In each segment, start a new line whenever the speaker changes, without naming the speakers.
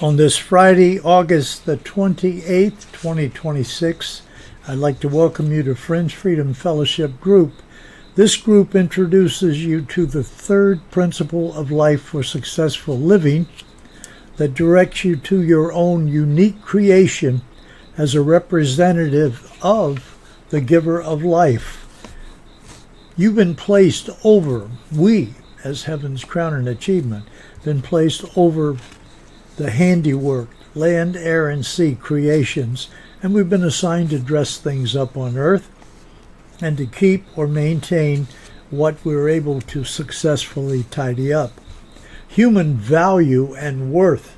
On this Friday, August the 28th, 2026, I'd like to welcome you to Friends Freedom Fellowship Group. This group introduces you to the third principle of life for successful living that directs you to your own unique creation as a representative of the giver of life. You've been placed over, we, as Heaven's Crown and Achievement, been placed over the handiwork, land, air, and sea creations, and we've been assigned to dress things up on earth and to keep or maintain what we're able to successfully tidy up. Human value and worth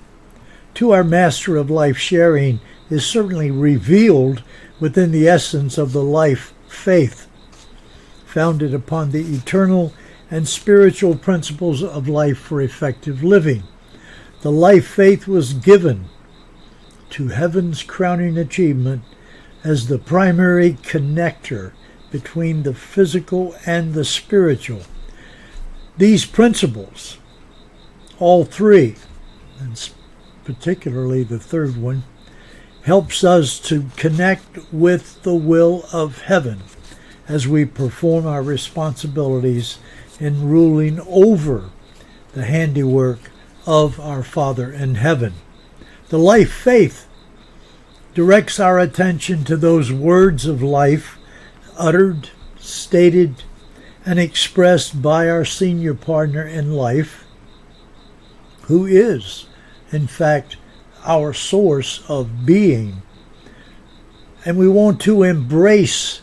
to our Master of Life sharing is certainly revealed within the essence of the life faith, founded upon the eternal and spiritual principles of life for effective living. The life faith was given to Heaven's crowning achievement as the primary connector between the physical and the spiritual. These principles, all three, and particularly the third one, helps us to connect with the will of heaven as we perform our responsibilities in ruling over the handiwork of our Father in heaven. The life faith directs our attention to those words of life uttered, stated, and expressed by our senior partner in life, who is, in fact, our source of being. And we want to embrace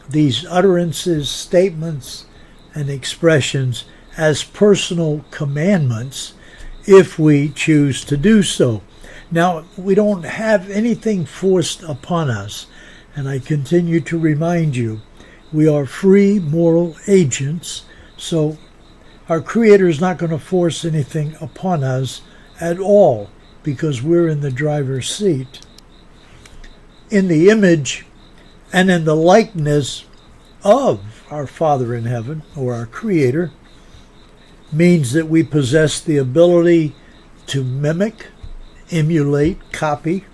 these utterances, statements, and expressions as personal commandments if we choose to do so. Now, we don't have anything forced upon us, and I continue to remind you, we are free moral agents, so our Creator is not going to force anything upon us at all because we're in the driver's seat. In the image and in the likeness of our Father in heaven, or our Creator, means that we possess the ability to mimic, emulate, copy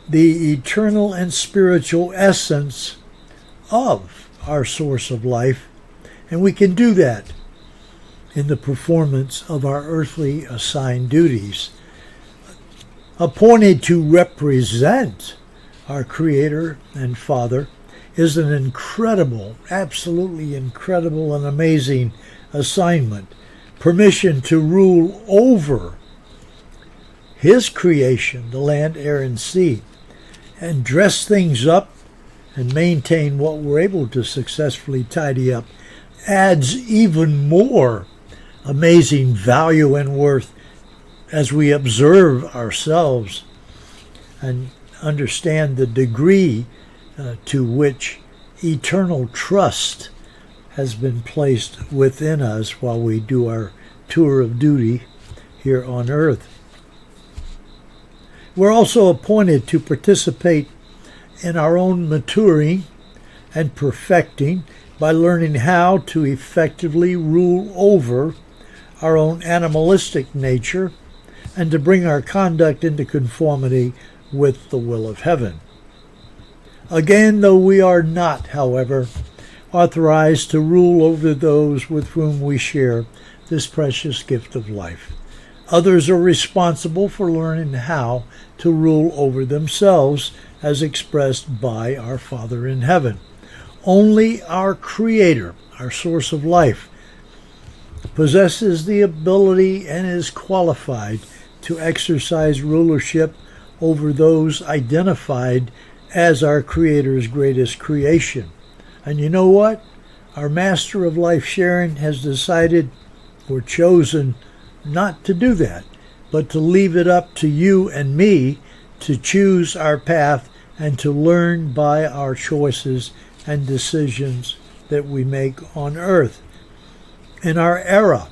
the eternal and spiritual essence of our source of life, and we can do that in the performance of our earthly assigned duties. Appointed to represent our Creator and Father is an incredible, absolutely incredible and amazing assignment. Permission to rule over His creation, the land, air, and sea, and dress things up and maintain what we're able to successfully tidy up adds even more amazing value and worth as we observe ourselves and understand the degree to which eternal trust has been placed within us while we do our tour of duty here on earth. We're also appointed to participate in our own maturing and perfecting by learning how to effectively rule over our own animalistic nature and to bring our conduct into conformity with the will of heaven. Again, though we are not, however, authorized to rule over those with whom we share this precious gift of life. Others are responsible for learning how to rule over themselves as expressed by our Father in heaven. Only our Creator, our source of life, possesses the ability and is qualified to exercise rulership over those identified as our Creator's greatest creation. And you know what? Our Master of Life sharing has decided or chosen not to do that, but to leave it up to you and me to choose our path and to learn by our choices and decisions that we make on earth. In our era,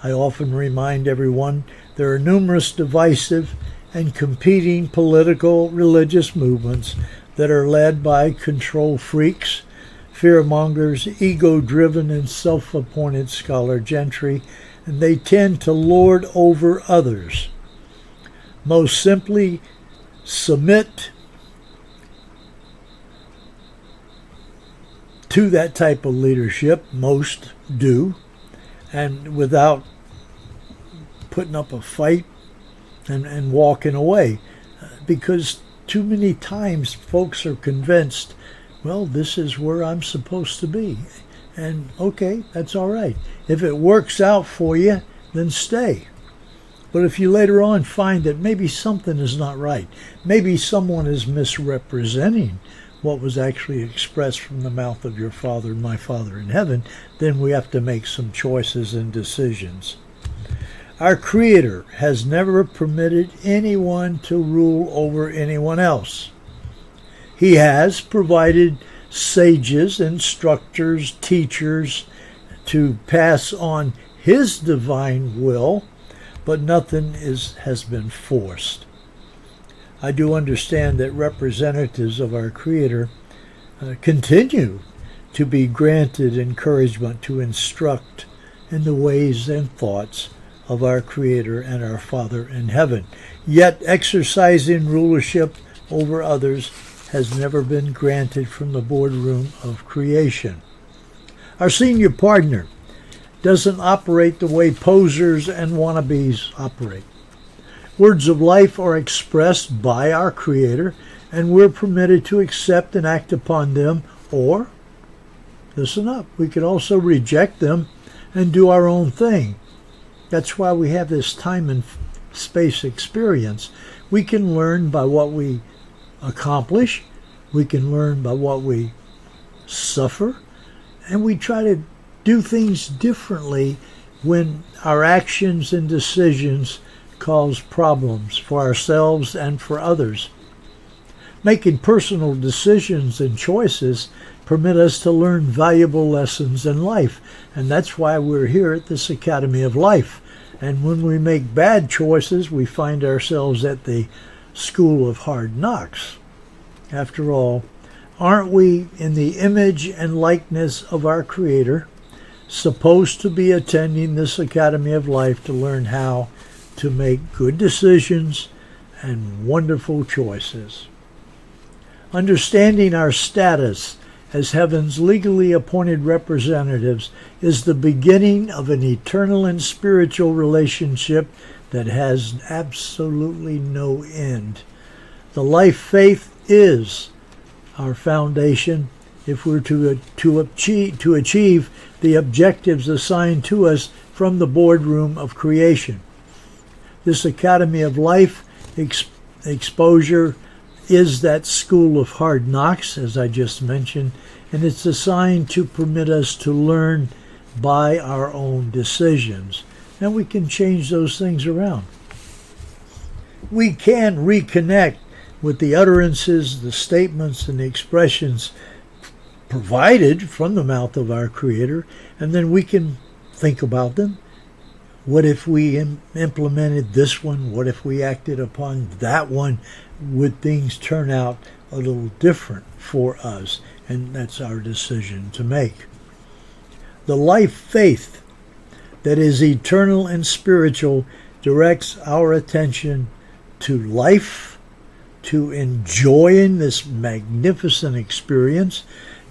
I often remind everyone there are numerous divisive and competing political, religious movements that are led by control freaks, fearmongers, ego-driven, and self-appointed scholar gentry and they tend to lord over others. Most simply, submit to that type of leadership. Most do, and without putting up a fight and walking away, because too many times folks are convinced, well, this is where I'm supposed to be, and okay, that's all right. If it works out for you, then stay. But if you later on find that maybe something is not right, maybe someone is misrepresenting what was actually expressed from the mouth of your Father, my Father in heaven, then we have to make some choices and decisions. Our Creator has never permitted anyone to rule over anyone else. He has provided sages, instructors, teachers to pass on His divine will, but nothing has been forced. I do understand that representatives of our Creator continue to be granted encouragement to instruct in the ways and thoughts of our Creator and our Father in heaven. Yet exercising rulership over others has never been granted from the boardroom of creation. Our senior partner doesn't operate the way posers and wannabes operate. Words of life are expressed by our Creator, and we're permitted to accept and act upon them, or, listen up, we could also reject them and do our own thing. That's why we have this time and space experience. We can learn by what we accomplish, we can learn by what we suffer, and we try to do things differently when our actions and decisions cause problems for ourselves and for others. Making personal decisions and choices permit us to learn valuable lessons in life, and that's why we're here at this Academy of Life. And when we make bad choices, we find ourselves at the School of Hard Knocks. After all, aren't we, in the image and likeness of our Creator, supposed to be attending this Academy of Life to learn how to make good decisions and wonderful choices? Understanding our status as heaven's legally appointed representatives is the beginning of an eternal and spiritual relationship that has absolutely no end. The life faith is our foundation if we're to achieve the objectives assigned to us from the boardroom of creation. This Academy of Life exposure is that school of hard knocks, as I just mentioned, and it's designed to permit us to learn by our own decisions. And we can change those things around. We can reconnect with the utterances, the statements, and the expressions provided from the mouth of our Creator, and then we can think about them. What if we implemented this one? What if we acted upon that one? Would things turn out a little different for us? And that's our decision to make. The life faith that is eternal and spiritual directs our attention to life, to enjoying this magnificent experience,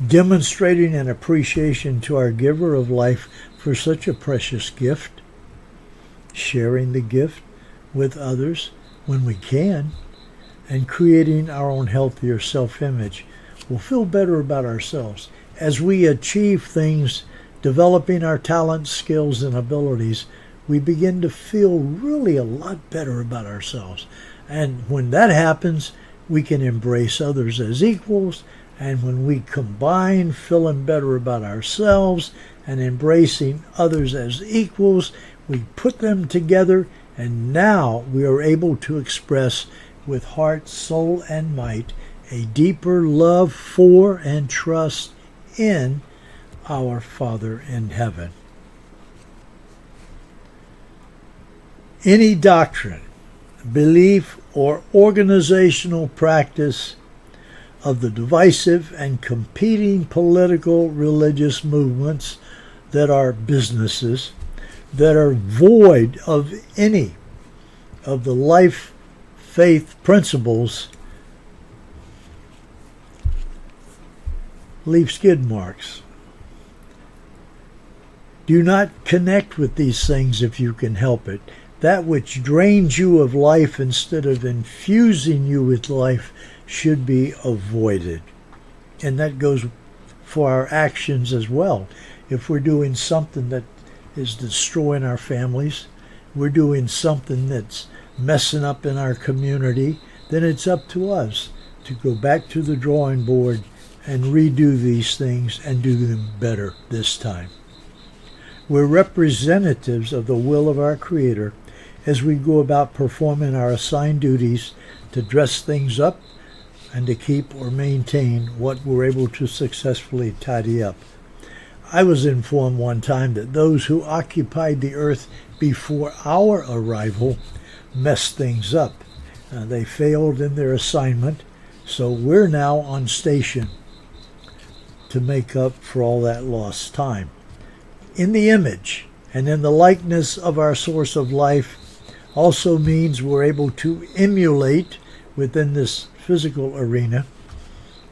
demonstrating an appreciation to our giver of life for such a precious gift, sharing the gift with others when we can, and creating our own healthier self-image. We'll feel better about ourselves as we achieve things, developing our talents, skills, and abilities. We begin to feel really a lot better about ourselves. And when that happens, we can embrace others as equals. And when we combine feeling better about ourselves and embracing others as equals, we put them together, and now we are able to express with heart, soul, and might a deeper love for and trust in our Father in heaven. Any doctrine, belief, or organizational practice of the divisive and competing political religious movements that are businesses that are void of any of the life faith principles leave skid marks. Do not connect with these things if you can help it. That which drains you of life instead of infusing you with life should be avoided. And that goes for our actions as well. If we're doing something that is destroying our families, we're doing something that's messing up in our community, then it's up to us to go back to the drawing board and redo these things and do them better this time. We're representatives of the will of our Creator as we go about performing our assigned duties to dress things up and to keep or maintain what we're able to successfully tidy up. I was informed one time that those who occupied the earth before our arrival messed things up. They failed in their assignment, so we're now on station to make up for all that lost time. In the image and in the likeness of our source of life also means we're able to emulate within this physical arena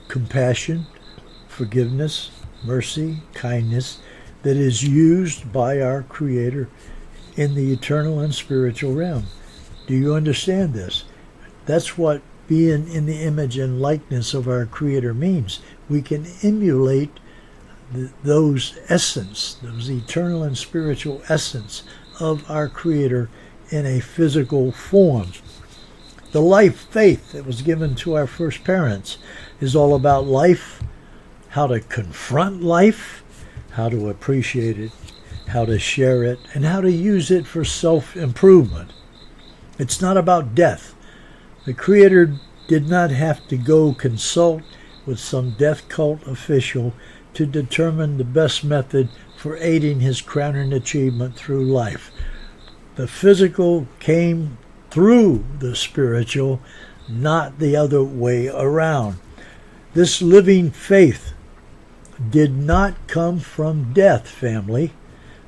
compassion, forgiveness, mercy, kindness that is used by our Creator in the eternal and spiritual realm. Do you understand this? That's what being in the image and likeness of our Creator means. We can emulate those essence, those eternal and spiritual essence of our Creator in a physical form. The life faith that was given to our first parents is all about life, how to confront life, how to appreciate it, how to share it, and how to use it for self-improvement. It's not about death. The Creator did not have to go consult with some death cult official to determine the best method for aiding his crowning achievement through life. The physical came through the spiritual, not the other way around. This living faith did not come from death, family,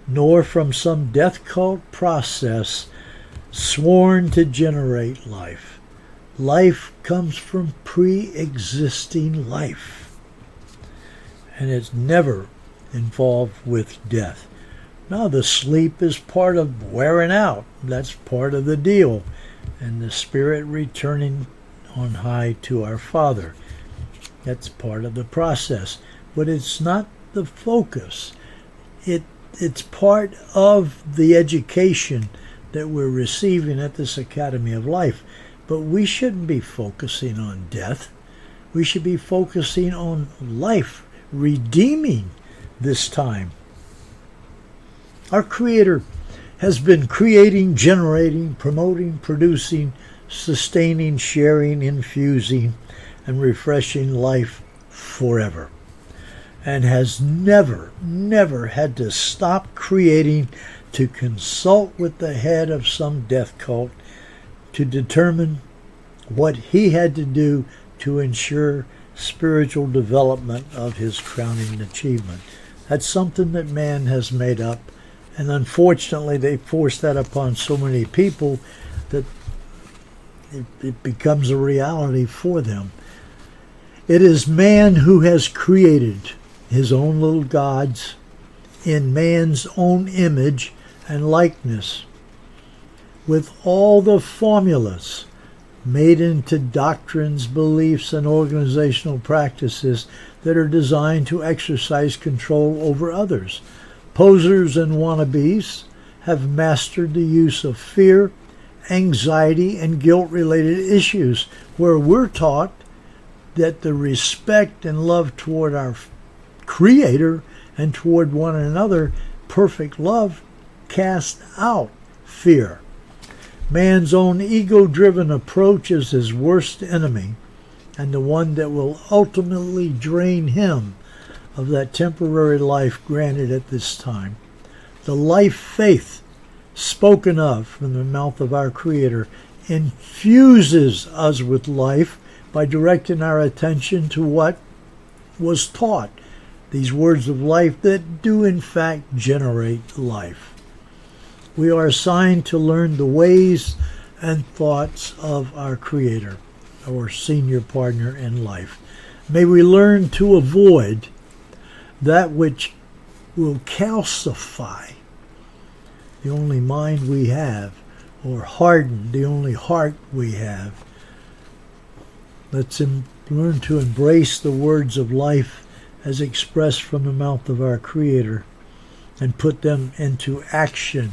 nor from some death cult process sworn to generate life. Life comes from pre-existing life, and it's never involved with death. Now, the sleep is part of wearing out. That's part of the deal. And the spirit returning on high to our Father. That's part of the process. But it's not the focus. It's part of the education that we're receiving at this Academy of Life. But we shouldn't be focusing on death. We should be focusing on life, redeeming this time. Our Creator has been creating, generating, promoting, producing, sustaining, sharing, infusing, and refreshing life forever, and has never had to stop creating to consult with the head of some death cult to determine what he had to do to ensure spiritual development of his crowning achievement. That's something that man has made up. And unfortunately, they force that upon so many people that it becomes a reality for them. It is man who has created his own little gods in man's own image and likeness, with all the formulas made into doctrines, beliefs, and organizational practices that are designed to exercise control over others. Posers and wannabes have mastered the use of fear, anxiety, and guilt-related issues, where we're taught that the respect and love toward our Creator and toward one another, perfect love, casts out fear. Man's own ego-driven approach is his worst enemy, and the one that will ultimately drain him of that temporary life granted at this time. The life faith spoken of from the mouth of our Creator infuses us with life by directing our attention to what was taught, these words of life that do in fact generate life. We are assigned to learn the ways and thoughts of our Creator, our senior partner in life. May we learn to avoid that which will calcify the only mind we have, or harden the only heart we have. Let's learn to embrace the words of life as expressed from the mouth of our Creator and put them into action,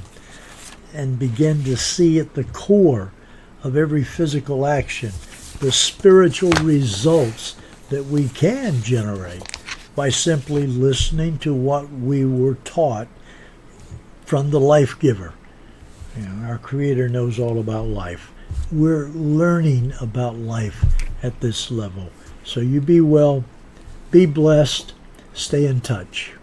and begin to see at the core of every physical action the spiritual results that we can generate by simply listening to what we were taught from the life giver. Our Creator knows all about life. We're learning about life at this level. So you be well, be blessed, stay in touch.